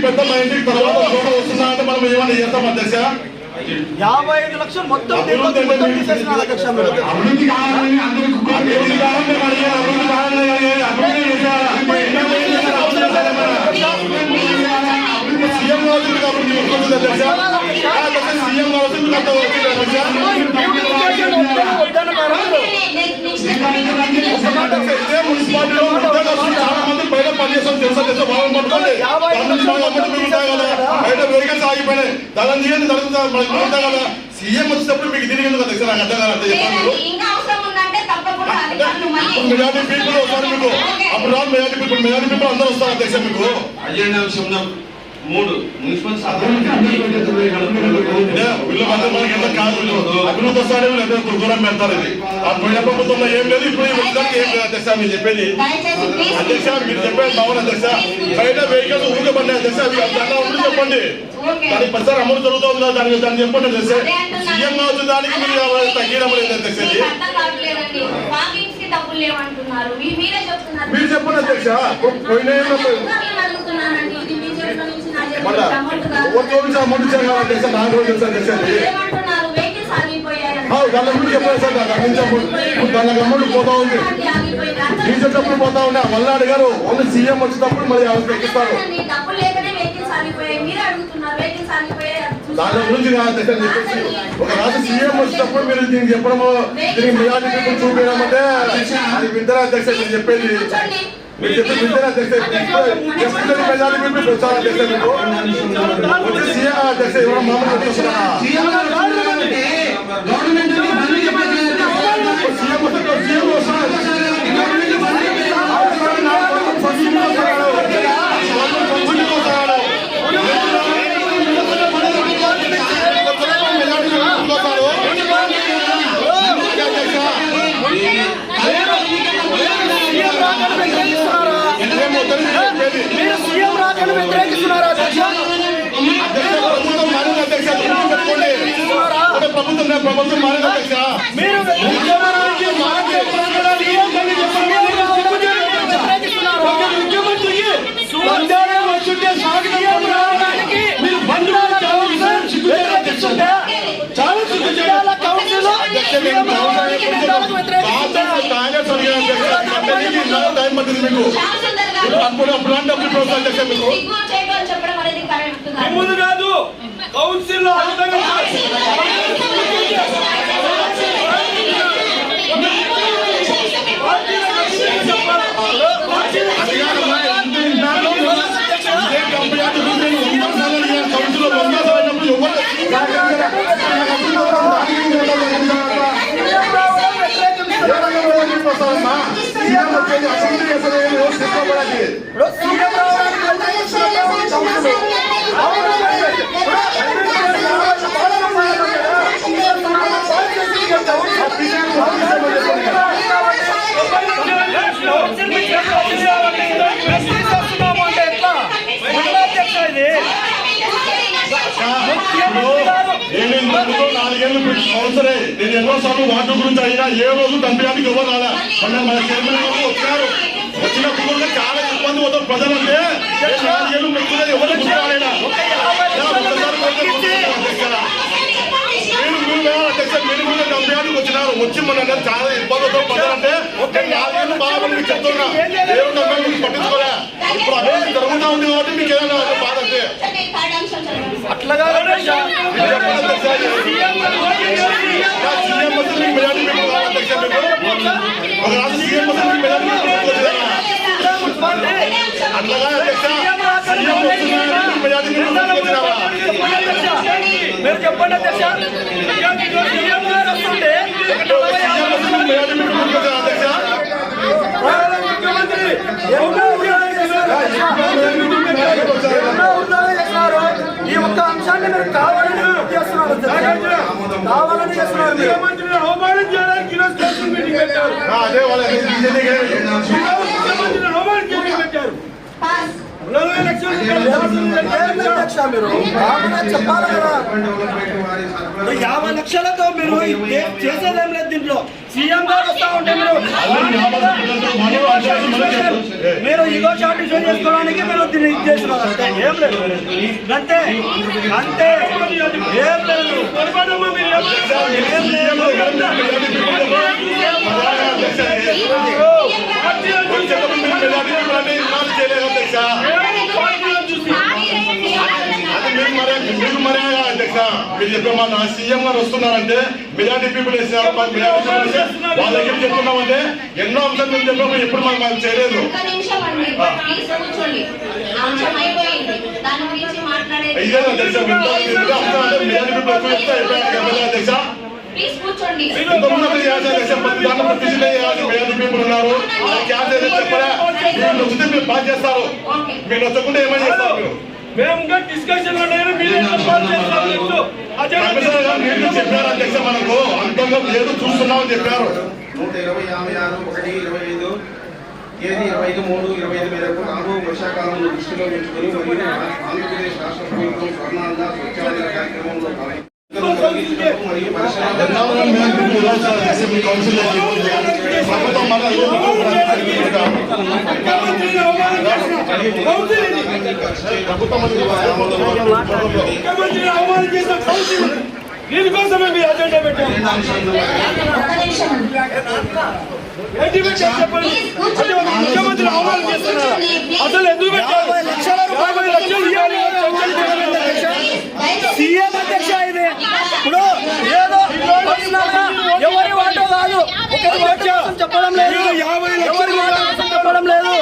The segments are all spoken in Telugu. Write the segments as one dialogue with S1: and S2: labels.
S1: పెద్ద మా ఇంటికి తర్వాత చోట వస్తున్నా అంటే మనం ఏమన్నా చేస్తాం అధ్యక్ష.
S2: 55 లక్షలు మొత్తం తీసేసిన అధ్యక్ష.
S1: అభివృద్ధి కావాలని అభివృద్ధి సీఎం అవుతుంది కాబట్టి వస్తుంది అధ్యక్ష. సీఎం అవుతుంది ఇదే మున్సిపాలిటీలో చాలా మంది బయట పనిచేస్తాం తెలుసా తెలుసా బాగా పట్టుకోండి. బయట వెహికల్స్ ఆగిపోయినాయి. దాని తీయండి జరుగుతా మనకు కదా. సీఎం వచ్చినప్పుడు మీకు తిరిగి ఎందుకు అధ్యక్ష నాకు అర్థం కాదు చెప్పాను. మెజారిటీ పీపుల్ వస్తారు మీకు. అప్పుడు రాదు మెజారిటీ పీపుల్ అందరూ వస్తారు అధ్యక్ష మీకు.
S3: అజెండా విషయం 3 మున్సిపల్
S1: అభివృద్ధి వస్తాడే దూరం పెడతారు. ఇది ఆ పోయిన ప్రభుత్వంలో ఏం లేదు, ఇప్పుడు ఏం లేదు అధ్యక్ష. మీరు చెప్పేది అధ్యక్ష, మీరు చెప్పేది బాగుంది అధ్యక్ష. బయట వెహికల్స్ ఊరికే పడినాయి అధ్యక్ష. అవి దాంట్లో ఉండి చెప్పండి. దానికి పరిసర అమలు జరుగుతుంది కదా, దాన్ని చెప్పండి అధ్యక్ష. సీఎం అవుతుంది దానికి మీరు తగ్గడం లేదు అధ్యక్ష. మీరు చెప్పండి అధ్యక్ష. పోయిన అమౌంట్ ఇచ్చారు కదా అధ్యక్ష. నాకు రోజు తెలుసు అధ్యక్ష. దాని గురించి చెప్పండి సార్. దానికి అమౌంట్ పోతా ఉంది, తీసేటప్పుడు పోతా ఉండే. మళ్ళీ అడిగారు ఓన్లీ సీఎం వచ్చినప్పుడు మళ్ళీ ఎక్కిస్తారు. దాని గురించి కాదు అధ్యక్ష అని చెప్పేసి ఒక రాష్ట్ర సీఎం వచ్చినప్పుడు మీరు దీనికి చెప్పడము, దీనికి మెజారిటీ పీపుల్ చూపించడం అంటే అది వింటారా అధ్యక్ష? మీరు చెప్పేది మీరు చెప్పేది వింటారా అధ్యక్ష? మెజారిటీ పీపుల్ వచ్చారా అధ్యక్ష? మీకు సీఎం అధ్యక్ష ఇవ్వడం మామూలు సీఎం
S2: మీరు సీఎం రాకను వ్యతిరేకిస్తున్నారా అధ్యక్ష?
S1: ప్రభుత్వం మారింది అధ్యక్ష. ప్రభుత్వం మారింది అధ్యక్ష. మీరు
S2: ముందు కాదు కౌన్సిల్
S1: సంవత్సరే నేను ఎన్నోసార్లు వాటి గురించి అయినా ఏ రోజు తండ్రికి ఎవరు రాలా. మన చైర్మన్ వచ్చారు. వచ్చినప్పుడు చాలా ఇబ్బంది అవుతారు ప్రజలంటే. 4 ఏళ్ళు పెట్టుకునేది ఎవరు రాలేదా? మీరు కూడా తండ్రికి వచ్చినారు. వచ్చి మన చాలా ఇబ్బంది అవుతారు ప్రజలంటే. 4 ఏళ్ళు బాగా మీకు చెప్తున్నా దేవుడు పట్టించుకోలే. ఇప్పుడు అభివృద్ధి జరుగుతూ ఉంది కాబట్టి మీకు ఏదైనా బాధ అంటే
S2: అట్లాగా మీరు చెప్పండి అధ్యక్ష. ఈ ఒక్క అంశాన్ని మీరు కావాలని చేస్తున్నారు. కావాలని చేస్తున్నారు.
S1: అదే వాళ్ళ
S2: మీరు చేసేదేం లేదు దీంట్లో. సీఎం గారు వస్తా ఉంటే మీరు ఇగో షాట్ ఇష్యూ చేసుకోవడానికి మీరు దీన్ని ఇది చేస్తున్నారు అంతే, ఏం లేదు అంతే అంతే, ఏం లేదు.
S1: మీరు చెప్పే మన సీఎం గారు వస్తున్నారంటే మెజార్టీ పీపుల్ వేసినారు, వాళ్ళ దగ్గర చెప్తున్నామంటే ఎన్నో అంశాలు మేము చెప్పాము, ఎప్పుడు మనం చేయలేదు. ఇదేనా తెలుసా మెజార్టీ పీపుల్ ఎక్కువ చెప్తే అయిపోయారు తెలుసా. మీరు బాగా చేస్తారు, మీరు వచ్చకుండా ఏమని చేస్తారు.
S4: మేము డిస్కషన్
S1: చెప్పారు అధ్యక్ష, మనకు అంతంగా లేదు చూస్తున్నామని చెప్పారు.
S3: 120/6/1/25 తేదీ 25/3/25 మేరకు రాబో వర్షాకాలంలో దృష్టిలో ఉంచుకొని మరియు ఆంధ్రప్రదేశ్ రాష్ట్ర ప్రభుత్వం స్వర్ణాంధ్ర స్వచ్ఛాంధ్ర కార్యక్రమంలో మరియు
S4: దీనికోసమే మీ అజెండా పెట్టారు. ముఖ్యమంత్రి ఆహ్వానం చేస్తున్నారు, అసలు ఎందుకు పెట్టారు?
S2: 50 లక్షల రూపాయలు సీఎం అధ్యక్ష. ఇది ఇప్పుడు ఏదో ఎవరి వాటో కాదు, ఒకరి వాటో కోసం చెప్పడం లేదు, ఎవరి వాటో కోసం చెప్పడం లేదు.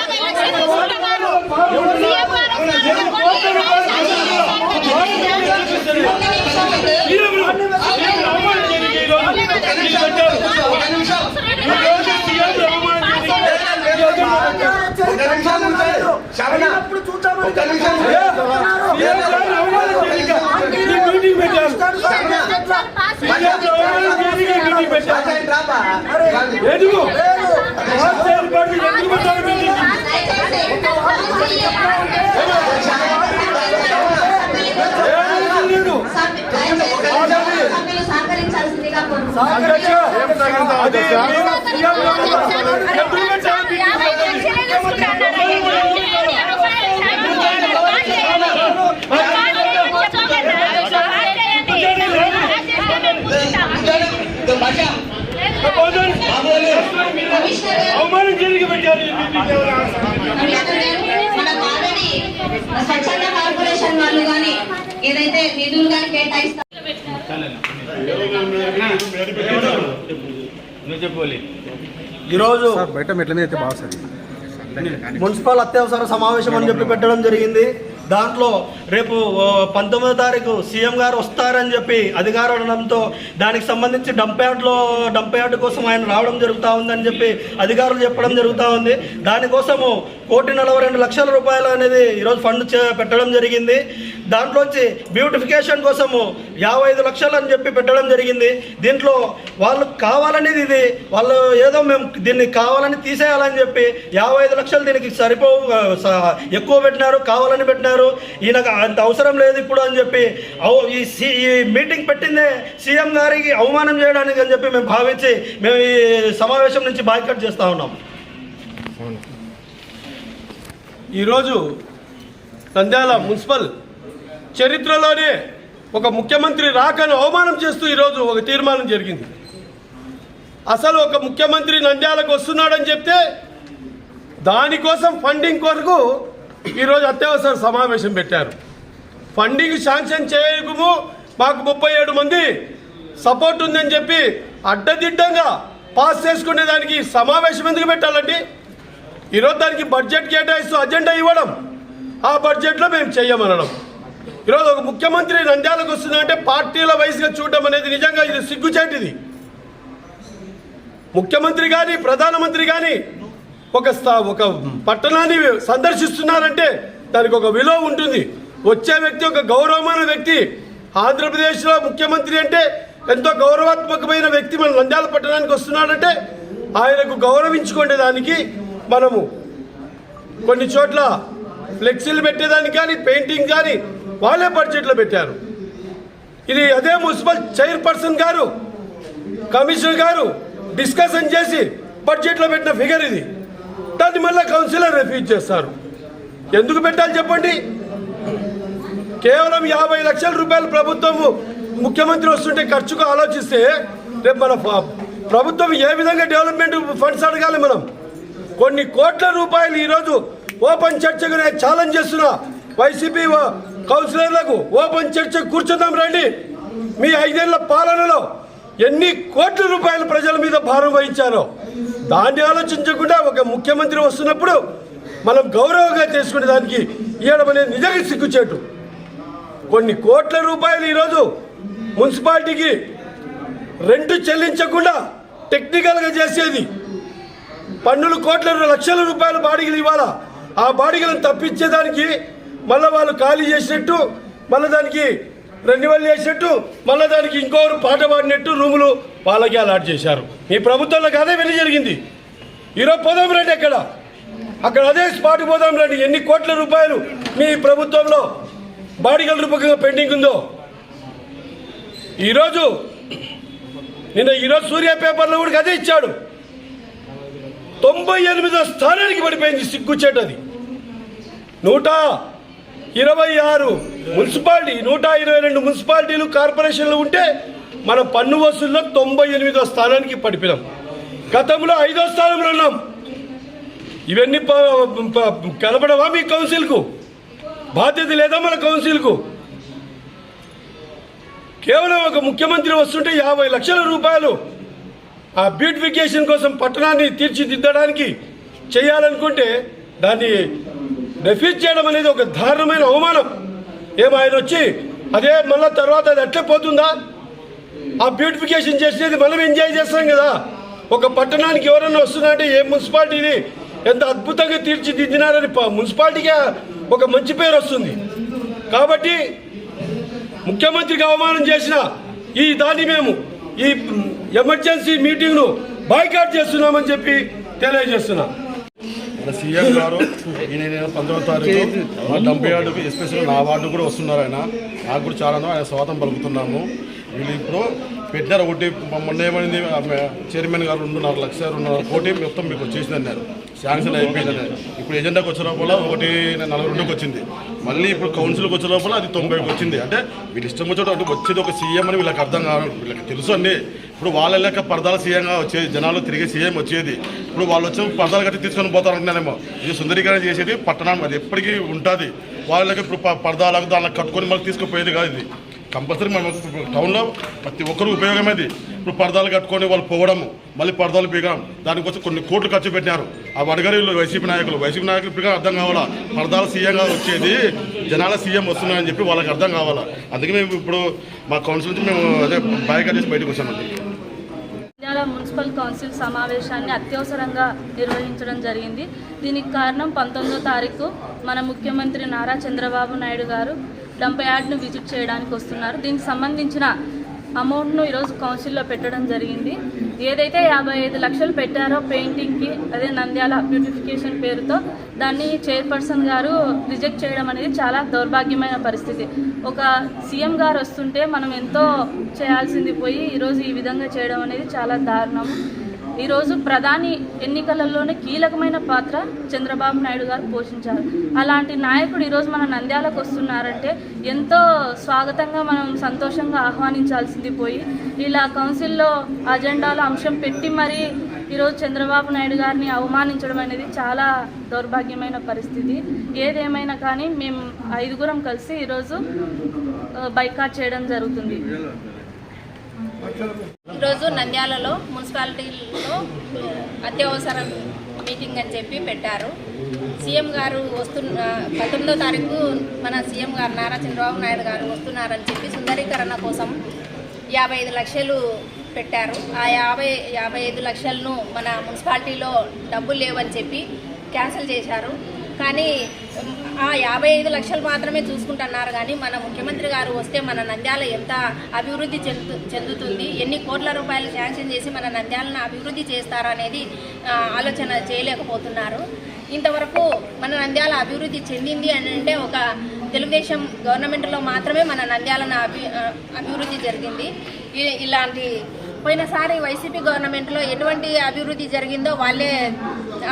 S5: స్వచ్ఛంద కార్పొరేషన్ వాళ్ళు కానీ ఏదైతే నిధులు కానీ కేటాయిస్తారు.
S2: ఈరోజు
S6: బయట మెట్ల మీద అయితే బాగుంది.
S2: మున్సిపల్ అత్యవసర సమావేశం అని చెప్పి పెట్టడం జరిగింది. దాంట్లో రేపు 19వ తారీఖు సీఎం గారు వస్తారని చెప్పి అధికారులు అనడంతో దానికి సంబంధించి డంప్ యార్డ్ కోసం ఆయన రావడం జరుగుతూ ఉందని చెప్పి అధికారులు చెప్పడం జరుగుతూ ఉంది. దానికోసము 1,42,00,000 రూపాయలు అనేది ఈరోజు ఫండ్ పెట్టడం జరిగింది. దాంట్లోంచి బ్యూటిఫికేషన్ కోసము 55 లక్షలు అని చెప్పి పెట్టడం జరిగింది. దీంట్లో వాళ్ళు కావాలనేది ఇది వాళ్ళు ఏదో మేము దీన్ని కావాలని తీసేయాలని చెప్పి 55 లక్షలు దీనికి సరిపోవు ఎక్కువ పెట్టినారు, కావాలని పెట్టినారు. ఈయనకు అంత అవసరం లేదు ఇప్పుడు అని చెప్పి ఈ మీటింగ్ పెట్టిందే సీఎం గారికి అవమానం చేయడానికి అని చెప్పి మేము భావించి మేము ఈ సమావేశం నుంచి బాయ్కట్ చేస్తూ ఉన్నాం.
S4: ఈరోజు నంద్యాల మున్సిపల్ చరిత్రలోనే ఒక ముఖ్యమంత్రి రాకను అవమానం చేస్తూ ఈరోజు ఒక తీర్మానం జరిగింది. అసలు ఒక ముఖ్యమంత్రి నంద్యాలకు వస్తున్నాడని చెప్తే దానికోసం ఫండింగ్ కొరకు ఈరోజు అత్యవసర సమావేశం పెట్టారు. ఫండింగ్ శాంక్షన్ చేయకము మాకు 37 మంది సపోర్ట్ ఉందని చెప్పి అడ్డదిడ్డంగా పాస్ చేసుకునే దానికి సమావేశం ఎందుకు పెట్టాలండి? ఈరోజు దానికి బడ్జెట్ కేటాయిస్తూ అజెండా ఇవ్వడం, ఆ బడ్జెట్లో మేము చెయ్యమనడం. ఈరోజు ఒక ముఖ్యమంత్రి నంద్యాలకు వస్తుందంటే పార్టీల వైస్గా చూడడం అనేది నిజంగా ఇది సిగ్గుచేటిది. ముఖ్యమంత్రి కానీ ప్రధానమంత్రి కానీ ఒక పట్టణాన్ని సందర్శిస్తున్నారంటే దానికి ఒక విలువ ఉంటుంది. వచ్చే వ్యక్తి ఒక గౌరవమైన వ్యక్తి. ఆంధ్రప్రదేశ్లో ముఖ్యమంత్రి అంటే ఎంతో గౌరవాత్మకమైన వ్యక్తి మన నంద్యాల పట్టణానికి వస్తున్నాడంటే ఆయనకు గౌరవించుకునే దానికి మనము కొన్ని చోట్ల ఫ్లెక్సీలు పెట్టేదానికి కానీ పెయింటింగ్ కానీ వాళ్ళే బడ్జెట్లో పెట్టారు. ఇది అదే మున్సిపల్ చైర్పర్సన్ గారు కమిషనర్ గారు డిస్కషన్ చేసి బడ్జెట్లో పెట్టిన ఫిగర్ ఇది. దాన్ని మళ్ళీ కౌన్సిలర్ రిఫ్యూజ్ చేస్తారు. ఎందుకు పెట్టాలి చెప్పండి? కేవలం 50 లక్షల రూపాయలు ప్రభుత్వము ముఖ్యమంత్రి వస్తుంటే ఖర్చుకు ఆలోచిస్తే రేపు మన ప్రభుత్వం ఏ విధంగా డెవలప్మెంట్ ఫండ్స్ అడగాలి? మనం కొన్ని కోట్ల రూపాయలు ఈరోజు ఓపెన్ చర్చకు నేను ఛాలెంజ్ చేస్తున్నా. వైసీపీ కౌన్సిలర్లకు ఓపెన్ చర్చ కూర్చుందాం రండి. మీ 5 ఏళ్ల పాలనలో ఎన్ని కోట్ల రూపాయలు ప్రజల మీద భారం వహించారో దాన్ని ఆలోచించకుండా ఒక ముఖ్యమంత్రి వస్తున్నప్పుడు మనం గౌరవంగా చేసుకునే దానికి ఇవ్వడం అనేది నిజంగా సిగ్గుచేటు. కొన్ని కోట్ల రూపాయలు ఈరోజు మున్సిపాలిటీకి రెంట్ చెల్లించకుండా టెక్నికల్గా చేసేది, పన్నులు కోట్ల లక్షల రూపాయల బాడిగలు ఇవ్వాలా. ఆ బాడిగలను తప్పించేదానికి మళ్ళీ వాళ్ళు ఖాళీ చేసినట్టు, మళ్ళీ దానికి రెన్యువల్ చేసినట్టు, మళ్ళీ దానికి ఇంకోరు పాట పాడినట్టు రూములు వాళ్ళకి అలాట్ చేశారు. మీ ప్రభుత్వంలో అదే వెళ్ళి జరిగింది. ఈరోజు పోదాం రండి, అక్కడ అదే స్పాట్ పోదాం రండి. ఎన్ని కోట్ల రూపాయలు మీ ప్రభుత్వంలో బాడిగల రూపకంగా పెండింగ్ ఉందో. ఈరోజు సూర్య పేపర్లో కూడా అదే ఇచ్చాడు. 98వ స్థానానికి పడిపోయింది. సిగ్గుచేటది. 126 మున్సిపాలిటీ, 122 మున్సిపాలిటీలు, కార్పొరేషన్లు ఉంటే మన పన్ను వసూల్లో 98వ స్థానానికి పడిపోయాం. గతంలో 5వ స్థానంలో ఉన్నాం. ఇవన్నీ కలపడవా మీ కౌన్సిల్కు? బాధ్యత లేదా మన కౌన్సిల్కు? కేవలం ఒక ముఖ్యమంత్రి వస్తుంటే 50 లక్షల రూపాయలు ఆ బ్యూటిఫికేషన్ కోసం పట్టణాన్ని తీర్చిదిద్దడానికి చేయాలనుకుంటే దాన్ని రిఫ్యూజ్ చేయడం అనేది ఒక దారుణమైన అవమానం. ఆయన వచ్చి అదే మళ్ళీ తర్వాత అది అట్లే పోతుందా? ఆ బ్యూటిఫికేషన్ చేసేది మనం ఎంజాయ్ చేస్తాం కదా. ఒక పట్టణానికి ఎవరన్నా వస్తున్నారంటే ఏ మున్సిపాలిటీని ఎంత అద్భుతంగా తీర్చిదిద్దినారని మున్సిపాలిటీగా ఒక మంచి పేరు వస్తుంది. కాబట్టి ముఖ్యమంత్రికి అవమానం చేసిన దాన్ని మేము ఈ ఎమర్జెన్సీ మీటింగ్ను బాయ్కాట్ చేస్తున్నామని చెప్పి తెలియజేస్తున్నాం.
S1: సీఎం గారు ఈ నెల 19వ తారీఖు మా డంప్ యార్డుకు ఎస్పెషల్ నా వార్డు కూడా వస్తున్నారు. నాకు కూడా చాలా ఆయన స్వాగతం పలుకుతున్నాము. వీళ్ళు ఇప్పుడు పెట్టినారు ఒకటి, మొన్న ఏమైంది, చైర్మన్ గారు 2.5 లక్షలు 2.5 కోటి మొత్తం మీకు వచ్చేసింది అన్నారు. శాంక్షన్ అయిపోయింది అన్నారు. ఇప్పుడు ఎజెండాకి వచ్చే లోపల 142కి వచ్చింది. మళ్ళీ ఇప్పుడు కౌన్సిల్కి వచ్చే లోపల అది 90కి వచ్చింది. అంటే వీళ్ళు ఇష్టం వచ్చేటప్పుడు అంటే వచ్చేది ఒక సీఎం అని వీళ్ళకి అర్థం కాదు. వీళ్ళకి తెలుసు అండి. ఇప్పుడు వాళ్ళ లెక్క పరదాల సీఎంగా వచ్చేది, జనాలు తిరిగే సీఎం వచ్చేది. ఇప్పుడు వాళ్ళు వచ్చి పరదాలు కట్టి తీసుకొని పోతారంటున్నారేమో. ఇది సుందరీకరణ చేసేది పట్టణం, అది ఎప్పటికీ ఉంటుంది. వాళ్ళకి ఇప్పుడు పరదాలకు దానికి కట్టుకొని మళ్ళీ తీసుకుపోయేది కాదు. ఇది కంపల్సరీ మన టౌన్లో ప్రతి ఒక్కరు ఉపయోగమేది. ఇప్పుడు పరదాలు కట్టుకొని వాళ్ళు పోవడము, మళ్ళీ పరదాలు పీకడం, దానికోసం కొన్ని కోట్లు ఖర్చు పెట్టినారు. ఆ అడగరు వైసీపీ నాయకులు ఇప్పుడు అర్థం కావాలా, పరదాల సీఎంగా వచ్చేది జనాల సీఎం వస్తున్నారని చెప్పి వాళ్ళకి అర్థం కావాలా. అందుకే మేము ఇప్పుడు మా కౌన్సిల్ నుంచి మేము అదే బాయ్కాట్ చేసి బయటకు వచ్చామండి.
S6: మున్సిపల్ కౌన్సిల్ సమావేశాన్ని అత్యవసరంగా నిర్వహించడం జరిగింది. దీనికి కారణం 19వ తారీఖు మన ముఖ్యమంత్రి నారా చంద్రబాబు నాయుడు గారు డంప్ యార్డ్ను విజిట్ చేయడానికి వస్తున్నారు. దీనికి సంబంధించిన అమౌంట్ను ఈరోజు కౌన్సిల్లో పెట్టడం జరిగింది. ఏదైతే 55 లక్షలు పెట్టారో పెయింటింగ్కి, అదే నంద్యాల బ్యూటిఫికేషన్ పేరుతో, దాన్ని చైర్పర్సన్ గారు రిజెక్ట్ చేయడం అనేది చాలా దౌర్భాగ్యమైన పరిస్థితి. ఒక సీఎం గారు వస్తుంటే మనం ఎంతో చేయాల్సింది పోయి ఈరోజు ఈ విధంగా చేయడం అనేది చాలా దారుణం. ఈరోజు ప్రధాని ఎన్నికలలోనే కీలకమైన పాత్ర చంద్రబాబు నాయుడు గారు పోషించారు. అలాంటి నాయకుడు ఈరోజు మన నంద్యాలకు వస్తున్నారంటే ఎంతో స్వాగతంగా మనం సంతోషంగా ఆహ్వానించాల్సింది పోయి ఇలా కౌన్సిల్లో అజెండాలో అంశం పెట్టి మరీ ఈరోజు చంద్రబాబు నాయుడు గారిని అవమానించడం అనేది చాలా దౌర్భాగ్యమైన పరిస్థితి. ఏదేమైనా కానీ మేము 5గురం కలిసి ఈరోజు బైకాట్ చేయడం జరుగుతుంది.
S7: ఈరోజు నంద్యాలలో మున్సిపాలిటీలో అత్యవసర మీటింగ్ అని చెప్పి పెట్టారు. సీఎం గారు 19వ తారీఖు మన సీఎం గారు నారా చంద్రబాబు నాయుడు గారు వస్తున్నారని చెప్పి సుందరీకరణ కోసం 55 లక్షలు పెట్టారు. ఆ 55 లక్షలను మన మున్సిపాలిటీలో డబ్బులు లేవని చెప్పి క్యాన్సిల్ చేశారు. కానీ ఆ 55 లక్షలు మాత్రమే చూసుకుంటున్నారు. కానీ మన ముఖ్యమంత్రి గారు వస్తే మన నంద్యాల ఎంత అభివృద్ధి చెందుతుంది, ఎన్ని కోట్ల రూపాయలు శాంక్షన్ చేసి మన నంద్యాలను అభివృద్ధి చేస్తారనేది ఆలోచన చేయలేకపోతున్నారు. ఇంతవరకు మన నంద్యాల అభివృద్ధి చెందింది అని అంటే ఒక తెలుగుదేశం గవర్నమెంట్లో మాత్రమే మన నంద్యాలను అభివృద్ధి జరిగింది. ఇలాంటి పోయినసారి వైసీపీ గవర్నమెంట్లో ఎటువంటి అభివృద్ధి జరిగిందో వాళ్ళే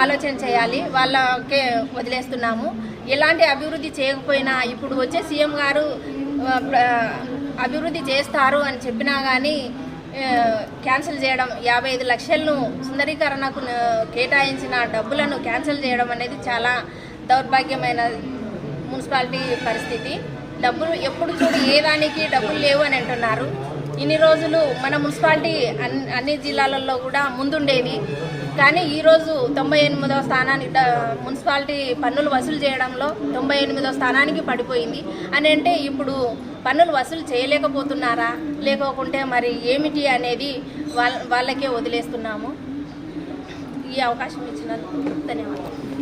S7: ఆలోచన చేయాలి, వాళ్ళకే వదిలేస్తున్నాము. ఎలాంటి అభివృద్ధి చేయకపోయినా ఇప్పుడు వచ్చే సీఎం గారు అభివృద్ధి చేస్తారు అని చెప్పినా కానీ క్యాన్సిల్ చేయడం, 55 లక్షలను సుందరీకరణకు కేటాయించిన డబ్బులను క్యాన్సిల్ చేయడం అనేది చాలా దౌర్భాగ్యమైన మున్సిపాలిటీ పరిస్థితి. డబ్బులు ఎప్పుడు చూడు ఏ దానికి డబ్బులు లేవు అని అంటున్నారు. ఇన్ని రోజులు మన మున్సిపాలిటీ అన్ని జిల్లాలలో కూడా ముందుండేది, కానీ ఈరోజు 98వ స్థానానికి మున్సిపాలిటీ పన్నులు వసూలు చేయడంలో 98వ స్థానానికి పడిపోయింది అని అంటే ఇప్పుడు పన్నులు వసూలు చేయలేకపోతున్నారా లేకపోతే మరి ఏమిటి అనేది వాళ్ళకే వదిలేస్తున్నాము. ఈ అవకాశం ఇచ్చినందుకు ధన్యవాదాలు.